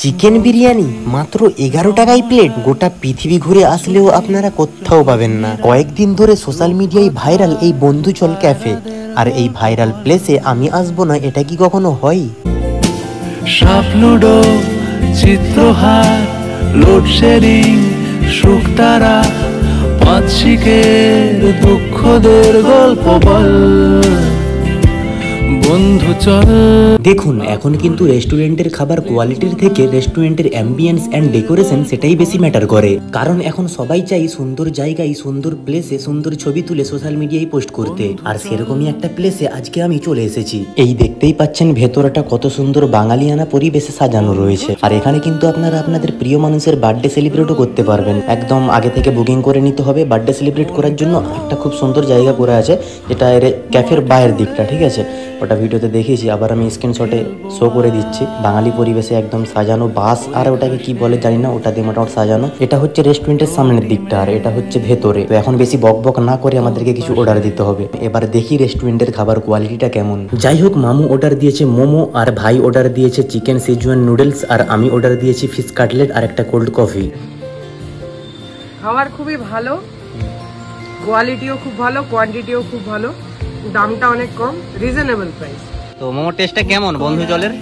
Chicken biryani মাত্র 11 টাকায় plate. গোটা পৃথিবী ঘুরে আসলেও আপনারা কোথাও পাবেন না। কয়েকদিন ধরে সোশ্যাল মিডিয়ায় ভাইরাল এই বন্ধুচল ক্যাফে, আর এই ভাইরাল প্লেসে আমি আসবো না, এটা কি কখনো হয়? সাপ লুডো, চিত্রহার, লোডশেডিং, শুকতারা, পাঁচিকের দুঃখদের গল্প বল বন্ধু চল। দেখুন, এখন কিন্তু রেস্টুরেন্টের খাবার কোয়ালিটির থেকে রেস্টুরেন্টের অ্যাম্বিয়েন্স অ্যান্ড ডেকোরেশন সেটাই বেশি ম্যাটার করে। কারণ এখন সবাই চাই সুন্দর জায়গায়, সুন্দর প্লেসে সুন্দর ছবি তুলে সোশ্যাল মিডিয়ায় পোস্ট করতে। আর সেরকমই একটা প্লেসে আজকে আমি চলে এসেছি। এই দেখতেই পাচ্ছেন ভেতরটা কত সুন্দর বাঙালিয়ানা পরিবেশে সাজানো রয়েছে। আর এখানে কিন্তু আপনারা আপনাদের প্রিয় মানুষের বার্থডে সেলিব্রেটও করতে পারবেন। একদম আগে থেকে বুকিং করে নিতে হবে। বার্থডে সেলিব্রেট করার জন্য একটা খুব সুন্দর জায়গা করে আছে, যেটা ক্যাফের বাইরের দিকটা, ঠিক আছে? ওটা ভিডিওতে দেখিয়েছি, আবার আমি স্ক্রিনশটে শো করে দিচ্ছি। বাঙালি পরিবেশে একদম সাজানো, বাস আর ওটাকে কি বলে জানি না, ওটা দিয়ে মোটামুটি সাজানো। এটা হচ্ছে রেস্টুরেন্টের সামনের দিকটা, আর এটা হচ্ছে ভেতরে। তো এখন বেশি বক বক না করে আমাদেরকে কিছু অর্ডার দিতে হবে। এবার দেখি রেস্টুরেন্টের খাবার কোয়ালিটিটা কেমন। যাই হোক, মামু অর্ডার দিয়েছে মোমো, আর ভাই অর্ডার দিয়েছে চিকেন সিজুয়ান নুডলস, আর আমি অর্ডার দিয়েছি ফিশ কাটলেট আর একটা কোল্ড কফি। খাবার খুবই ভালো, কোয়ালিটিও খুব ভালো, কোয়ান্টিটিও খুব ভালো, দামটা অনেক কম, রিজনেবল প্রাইস। তো মোমোর টেস্টটা কেমন বন্ধু জলের?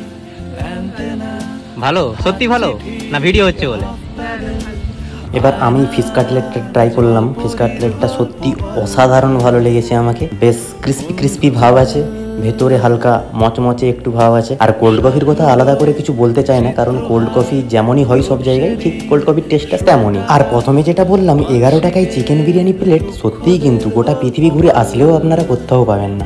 ভালো, সত্যি ভালো না ভিডিও হচ্ছে বলে? এবার আমি ফিশ কাটলেটটা ট্রাই করলাম। ফিশ কাটলেটটা সত্যি অসাধারণ ভালো লেগেছে আমাকে। বেশ ক্রিস্পি ক্রিস্পি ভাব আছে, ভেতরে হালকা মচমচে একটু ভাব আছে। আর কোল্ড কফির কথা আলাদা করে কিছু বলতে চাই না, কারণ কোল্ড কফি যেমনই হয় সব জায়গায়, ঠিক কোল্ড কফির টেস্টটা তেমনই। আর প্রথমে যেটা বললাম 11 টাকায় চিকেন বিরিয়ানি প্লেট, সত্যিই কিন্তু গোটা পৃথিবী ঘুরে আসলেও আপনারা কোথাও পাবেন না।